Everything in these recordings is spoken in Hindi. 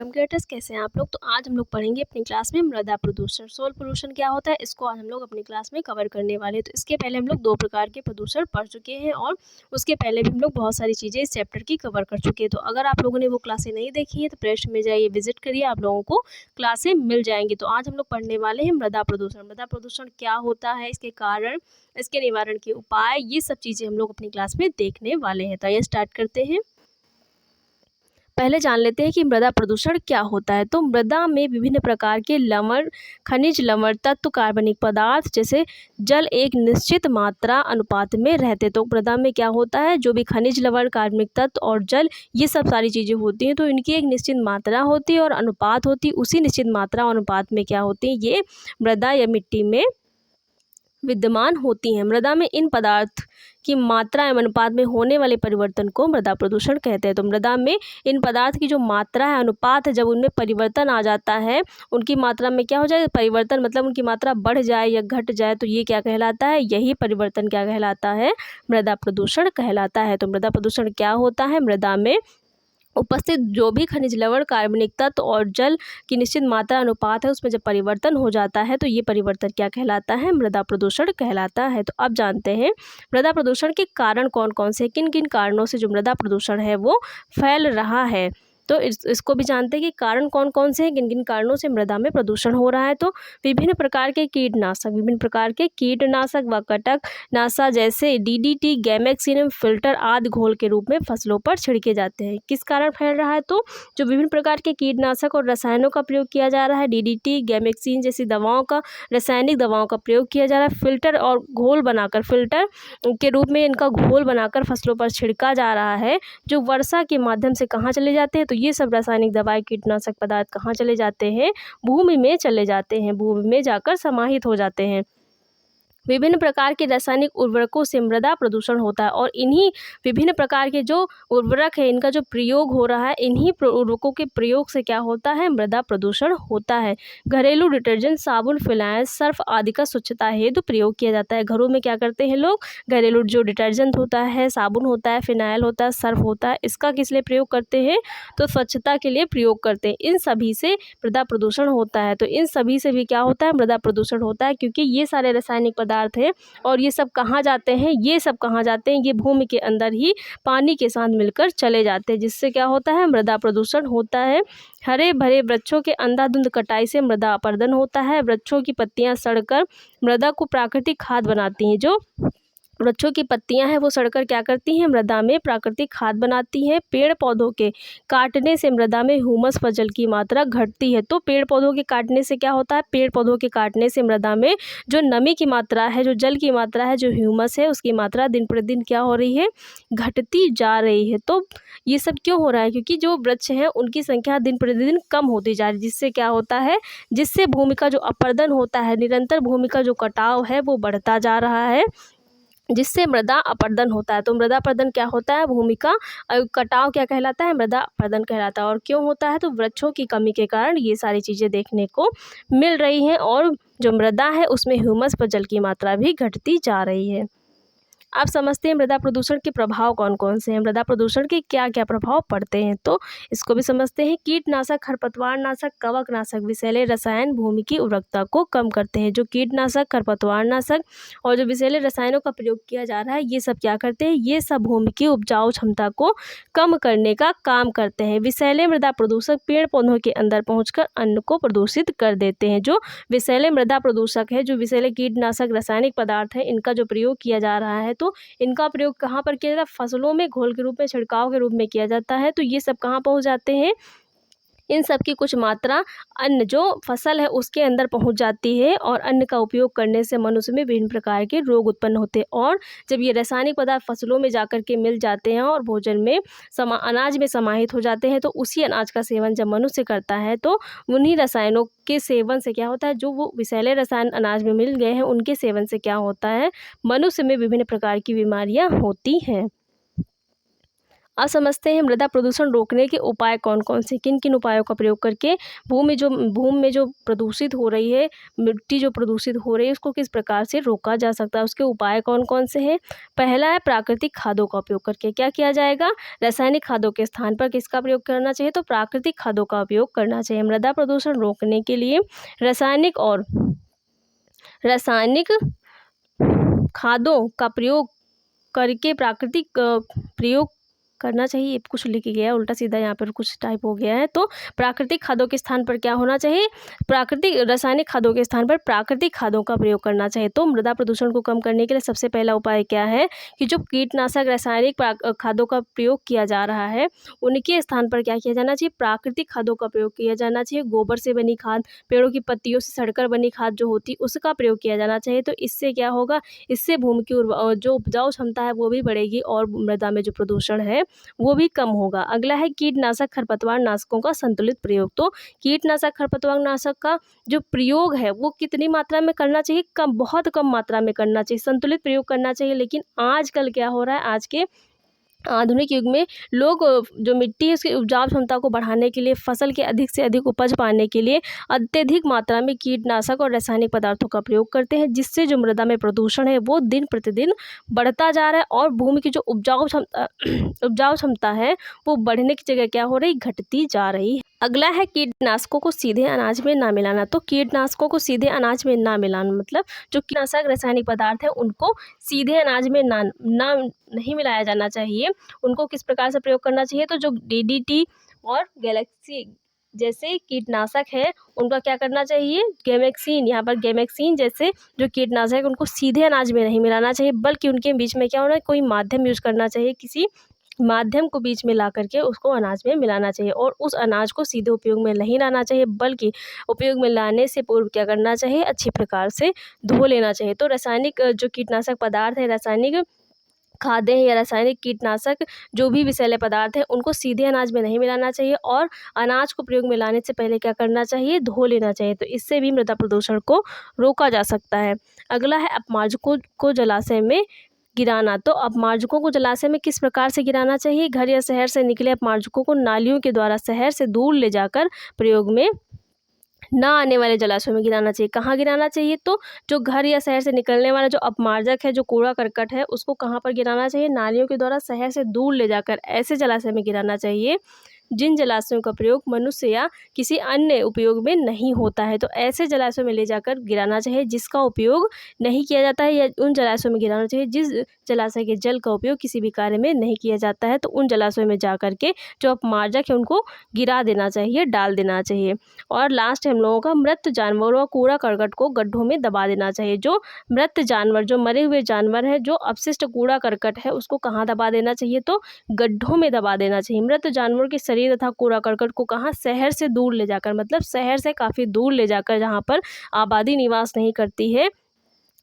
क्रिएटर्स कैसे हैं आप लोग। तो आज हम लोग पढ़ेंगे अपनी क्लास में मृदा प्रदूषण। सोल पोल्यूशन क्या होता है, इसको आज हम लोग अपनी क्लास में कवर करने वाले हैं। तो इसके पहले हम लोग दो प्रकार के प्रदूषण पढ़ चुके हैं और उसके पहले भी हम लोग बहुत सारी चीज़ें इस चैप्टर की कवर कर चुके हैं। तो अगर आप लोगों ने वो क्लासें नहीं देखी है तो प्लेलिस्ट में जाइए, विजिट करिए, आप लोगों को क्लासें मिल जाएंगी। तो आज हम लोग पढ़ने वाले हैं मृदा प्रदूषण। मृदा प्रदूषण क्या होता है, इसके कारण, इसके निवारण के उपाय, ये सब चीज़ें हम लोग अपनी क्लास में देखने वाले हैं। तो आइए स्टार्ट करते हैं। पहले जान लेते हैं कि मृदा प्रदूषण क्या होता है। तो मृदा में विभिन्न प्रकार के लवण, खनिज लवण तत्व, कार्बनिक पदार्थ जैसे जल एक निश्चित मात्रा अनुपात में रहते। तो मृदा में क्या होता है, जो भी खनिज लवण, कार्बनिक तत्व और जल, ये सब सारी चीज़ें होती हैं तो इनकी एक निश्चित मात्रा होती है और अनुपात होती है। उसी निश्चित मात्रा अनुपात में क्या होती है, ये मृदा या मिट्टी में विद्यमान होती हैं। मृदा में इन पदार्थ की मात्रा एवं अनुपात में होने वाले परिवर्तन को मृदा प्रदूषण कहते हैं। तो मृदा में इन पदार्थ की जो मात्रा है, अनुपात है, जब उनमें परिवर्तन आ जाता है, उनकी मात्रा में क्या हो जाए, परिवर्तन मतलब उनकी मात्रा बढ़ जाए या घट जाए, तो ये क्या कहलाता है, यही परिवर्तन क्या कहलाता है, मृदा प्रदूषण कहलाता है। तो मृदा प्रदूषण क्या होता है, मृदा में उपस्थित जो भी खनिज लवण, कार्बनिक तत्व और जल की निश्चित मात्रा अनुपात है, उसमें जब परिवर्तन हो जाता है तो ये परिवर्तन क्या कहलाता है, मृदा प्रदूषण कहलाता है। तो अब जानते हैं मृदा प्रदूषण के कारण कौन कौन से, किन किन कारणों से जो मृदा प्रदूषण है वो फैल रहा है। तो इसको भी जानते हैं कि कारण कौन कौन से हैं, किन किन कारणों से मृदा में प्रदूषण हो रहा है। तो विभिन्न प्रकार के कीटनाशक, विभिन्न प्रकार के कीटनाशक व कटकनाशक जैसे डीडीटी, गैमेक्सिन, फिल्टर आदि घोल के रूप में फसलों पर छिड़के जाते हैं। किस कारण फैल रहा है, तो जो विभिन्न प्रकार के कीटनाशक और रसायनों का प्रयोग किया जा रहा है, डीडीटी, गैमेक्सिन जैसी दवाओं का, रासायनिक दवाओं का प्रयोग किया जा रहा है, फिल्टर और घोल बनाकर, फिल्टर के रूप में इनका घोल बनाकर फसलों पर छिड़का जा रहा है, जो वर्षा के माध्यम से कहाँ चले जाते हैं, तो ये सब रासायनिक दवाएं, कीटनाशक पदार्थ कहाँ चले जाते हैं, भूमि में चले जाते हैं, भूमि में जाकर समाहित हो जाते हैं। विभिन्न प्रकार के रासायनिक उर्वरकों से मृदा प्रदूषण होता है और इन्हीं विभिन्न प्रकार के जो उर्वरक है, इनका जो प्रयोग हो रहा है, इन्हीं उर्वरकों के प्रयोग से क्या होता है, मृदा प्रदूषण होता है। घरेलू डिटर्जेंट, साबुन, फिनाइल, सर्फ आदि का स्वच्छता हेतु प्रयोग किया जाता है। घरों में क्या करते हैं लोग, घरेलू जो डिटर्जेंट होता है, साबुन होता है, फिनाइल होता है, सर्फ होता है, इसका किस लिए प्रयोग करते हैं, तो स्वच्छता के लिए प्रयोग करते हैं। इन सभी से मृदा प्रदूषण होता है। तो इन सभी से भी क्या होता है, मृदा प्रदूषण होता है, क्योंकि ये सारे रासायनिक पदार्थ है और ये सब कहाँ जाते हैं, ये सब कहाँ जाते हैं, ये भूमि के अंदर ही पानी के साथ मिलकर चले जाते हैं, जिससे क्या होता है, मृदा प्रदूषण होता है। हरे भरे वृक्षों के अंधाधुंध कटाई से मृदा अपरदन होता है। वृक्षों की पत्तियां सड़कर मृदा को प्राकृतिक खाद बनाती हैं। जो वृक्षों की पत्तियां हैं वो सड़कर क्या करती हैं, मृदा में प्राकृतिक खाद बनाती हैं। पेड़ पौधों के काटने से मृदा में ह्यूमस व जल की मात्रा घटती है। तो पेड़ पौधों के काटने से क्या होता है, पेड़ पौधों के काटने से मृदा में जो नमी की मात्रा है, जो जल की मात्रा है, जो ह्यूमस है, उसकी मात्रा दिन प्रतिदिन क्या हो रही है, घटती जा रही है। तो ये सब क्यों हो रहा है, क्योंकि जो वृक्ष हैं उनकी संख्या दिन प्रतिदिन कम होती जा रही है, जिससे क्या होता है, जिससे भूमि का जो अपरदन होता है, निरंतर भूमि का जो कटाव है वो बढ़ता जा रहा है, जिससे मृदा अपरदन होता है। तो मृदा अपरदन क्या होता है, भूमि का कटाव क्या कहलाता है, मृदा अपरदन कहलाता है। और क्यों होता है, तो वृक्षों की कमी के कारण ये सारी चीज़ें देखने को मिल रही हैं और जो मृदा है उसमें ह्यूमस व जल की मात्रा भी घटती जा रही है। आप समझते हैं मृदा प्रदूषण के प्रभाव कौन कौन से हैं, मृदा प्रदूषण के क्या क्या प्रभाव पड़ते हैं। तो इसको भी समझते हैं। कीटनाशक, खरपतवारनाशक, कवकनाशक, विषैले रसायन भूमि की उर्वरकता को कम करते हैं। जो कीटनाशक, खरपतवारनाशक और जो विषैले रसायनों का प्रयोग किया जा रहा है, ये सब क्या करते हैं, ये सब भूमि की उपजाऊ क्षमता को कम करने का काम करते हैं। विषैले मृदा प्रदूषक पेड़ पौधों के अंदर पहुंचकर अन्न को प्रदूषित कर देते हैं। जो विषैले मृदा प्रदूषक है, जो विषैले कीटनाशक, रासायनिक पदार्थ है, इनका जो प्रयोग किया जा रहा है, तो इनका प्रयोग कहाँ पर किया जाता है, फसलों में घोल के रूप में, छिड़काव के रूप में किया जाता है। तो ये सब कहाँ पहुँच जाते हैं, इन सब की कुछ मात्रा अन्न जो फसल है उसके अंदर पहुंच जाती है और अन्न का उपयोग करने से मनुष्य में विभिन्न प्रकार के रोग उत्पन्न होते हैं। और जब ये रासायनिक पदार्थ फसलों में जाकर के मिल जाते हैं और भोजन में अनाज में समाहित हो जाते हैं, तो उसी अनाज का सेवन जब मनुष्य करता है तो उन्हीं रसायनों के सेवन से क्या होता है, जो वो विषैले रसायन अनाज में मिल गए हैं उनके सेवन से क्या होता है, मनुष्य में विभिन्न प्रकार की बीमारियाँ होती हैं। अब समझते हैं मृदा प्रदूषण रोकने के उपाय कौन कौन से, किन किन उपायों का प्रयोग करके भूमि में जो प्रदूषित हो रही है, मिट्टी जो प्रदूषित हो रही है, उसको किस प्रकार से रोका जा सकता है, उसके उपाय कौन कौन से हैं। पहला है प्राकृतिक खादों का उपयोग करके। क्या किया जाएगा, रासायनिक खादों के स्थान पर किसका प्रयोग करना चाहिए, तो प्राकृतिक खादों का उपयोग करना चाहिए। मृदा प्रदूषण रोकने के लिए रासायनिक खादों का प्रयोग करके प्राकृतिक प्रयोग करना चाहिए। कुछ लिख गया है उल्टा सीधा, यहाँ पर कुछ टाइप हो गया है। तो प्राकृतिक खादों के स्थान पर क्या होना चाहिए, रासायनिक खादों के स्थान पर प्राकृतिक खादों का प्रयोग करना चाहिए। तो मृदा प्रदूषण को कम करने के लिए सबसे पहला उपाय क्या है कि जो कीटनाशक रासायनिक खादों का प्रयोग किया जा रहा है, उनके स्थान पर क्या किया जाना चाहिए, प्राकृतिक खादों का प्रयोग किया जाना चाहिए। गोबर से बनी खाद, पेड़ों की पत्तियों से सड़कर बनी खाद जो होती, उसका प्रयोग किया जाना चाहिए। तो इससे क्या होगा, इससे भूमि की जो उपजाऊ क्षमता है वो भी बढ़ेगी और मृदा में जो प्रदूषण है वो भी कम होगा। अगला है कीटनाशक खरपतवार नाशकों का संतुलित प्रयोग। तो कीटनाशक खरपतवार नाशक का जो प्रयोग है वो कितनी मात्रा में करना चाहिए, बहुत कम मात्रा में करना चाहिए, संतुलित प्रयोग करना चाहिए। लेकिन आजकल क्या हो रहा है, आज के आधुनिक युग में लोग जो मिट्टी है उसकी उपजाऊ क्षमता को बढ़ाने के लिए, फसल के अधिक से अधिक उपज पाने के लिए अत्यधिक मात्रा में कीटनाशक और रासायनिक पदार्थों का प्रयोग करते हैं, जिससे जो मृदा में प्रदूषण है वो दिन प्रतिदिन बढ़ता जा रहा है और भूमि की जो उपजाऊ क्षमता है वो बढ़ने की जगह क्या हो रही, घटती जा रही है। अगला है कीटनाशकों को सीधे अनाज में ना मिलाना। तो कीटनाशकों को सीधे अनाज में ना मिलाना मतलब जो कीटनाशक रासायनिक पदार्थ है उनको सीधे अनाज में नहीं मिलाया जाना चाहिए। उनको किस प्रकार से प्रयोग करना चाहिए, तो जो DDT और गैलेक्सी जैसे कीटनाशक है उनका क्या करना चाहिए, गैमेक्सिन, यहाँ पर गैमेक्सिन जैसे जो कीटनाशक है उनको सीधे अनाज में नहीं मिलाना चाहिए, बल्कि उनके बीच में क्या होना है, कोई माध्यम यूज करना चाहिए। किसी माध्यम को बीच में ला करके उसको अनाज में मिलाना चाहिए और उस अनाज को सीधे उपयोग में नहीं लाना चाहिए, बल्कि उपयोग में लाने से पूर्व क्या करना चाहिए, अच्छी प्रकार से धो लेना चाहिए। तो रासायनिक जो कीटनाशक पदार्थ है, रासायनिक खादें या रासायनिक कीटनाशक जो भी विषैले पदार्थ हैं उनको सीधे अनाज में नहीं मिलाना चाहिए और अनाज को प्रयोग में लाने से पहले क्या करना चाहिए, धो लेना चाहिए। तो इससे भी मृदा प्रदूषण को रोका जा सकता है। अगला है अपमार्जकों को जलाशय में गिराना। तो अपमार्जकों को जलाशय में किस प्रकार से गिराना चाहिए, घर या शहर से निकले अपमार्जकों को नालियों के द्वारा शहर से दूर ले जाकर प्रयोग में ना आने वाले जलाशयों में गिराना चाहिए। कहाँ गिराना चाहिए, तो जो घर या शहर से निकलने वाला जो अपमार्जक है, जो कूड़ा करकट है, उसको कहाँ पर गिराना चाहिए, नालियों के द्वारा शहर से दूर ले जाकर ऐसे जलाशय में गिराना चाहिए जिन जलाशयों का प्रयोग मनुष्य या किसी अन्य उपयोग में नहीं होता है। तो ऐसे जलाशयों में ले जाकर गिराना चाहिए जिसका उपयोग नहीं किया जाता है, या उन जलाशयों में गिराना चाहिए जिस जलाशय के जल का उपयोग किसी भी कार्य में नहीं किया जाता है। तो उन जलाशयों में जा कर के जो अपमार्जक है उनको गिरा देना चाहिए, डाल देना चाहिए। और लास्ट है हम लोगों का मृत जानवरों और कूड़ा करकट को गड्ढों में दबा देना चाहिए। जो मृत जानवर, जो मरे हुए जानवर है, जो अपशिष्ट कूड़ा करकट है, उसको कहाँ दबा देना चाहिए, तो गड्ढों में दबा देना चाहिए। मृत जानवरों के शरीर तथा कूड़ा करकट को कहाँ, शहर से दूर ले जाकर, मतलब शहर से काफ़ी दूर ले जाकर, जहाँ पर आबादी निवास नहीं करती है,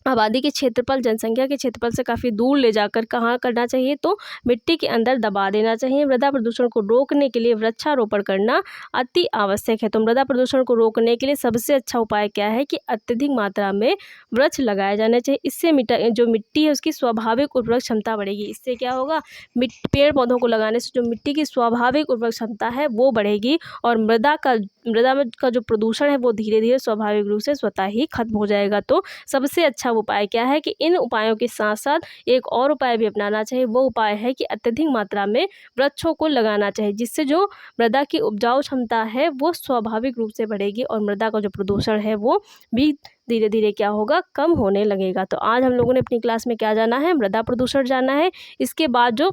आबादी के क्षेत्रफल, जनसंख्या के क्षेत्रफल से काफ़ी दूर ले जाकर कहाँ करना चाहिए, तो मिट्टी के अंदर दबा देना चाहिए। मृदा प्रदूषण को रोकने के लिए वृक्षारोपण करना अति आवश्यक है। तो मृदा प्रदूषण को रोकने के लिए सबसे अच्छा उपाय क्या है कि अत्यधिक मात्रा में वृक्ष लगाए जाने चाहिए। इससे जो मिट्टी है उसकी स्वाभाविक उर्वरक क्षमता बढ़ेगी। इससे क्या होगा, पेड़ पौधों को लगाने से जो मिट्टी की स्वाभाविक उर्वरक क्षमता है वो बढ़ेगी और मृदा का जो प्रदूषण है वो धीरे धीरे स्वाभाविक रूप से स्वतः ही खत्म हो जाएगा। तो सबसे अच्छा उपाय क्या है कि इन उपायों के साथ साथ एक और उपाय भी अपनाना चाहिए। वो उपाय है कि अत्यधिक मात्रा में वृक्षों को लगाना चाहिए, जिससे जो मृदा की उपजाऊ क्षमता है वो स्वाभाविक रूप से बढ़ेगी और मृदा का जो प्रदूषण है वो भी धीरे धीरे क्या होगा, कम होने लगेगा। तो आज हम लोगों ने अपनी क्लास में क्या जाना है, मृदा प्रदूषण जाना है। इसके बाद जो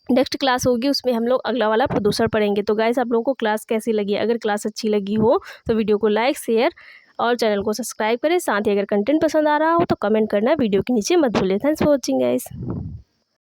नेक्स्ट क्लास होगी उसमें हम लोग अगला वाला प्रदूषण पढ़ेंगे। तो गाइस, आप लोगों को क्लास कैसी लगी, अगर क्लास अच्छी लगी हो तो वीडियो को लाइक, शेयर और चैनल को सब्सक्राइब करें। साथ ही अगर कंटेंट पसंद आ रहा हो तो कमेंट करना वीडियो के नीचे मत भूलिए। Thanks for watching guys.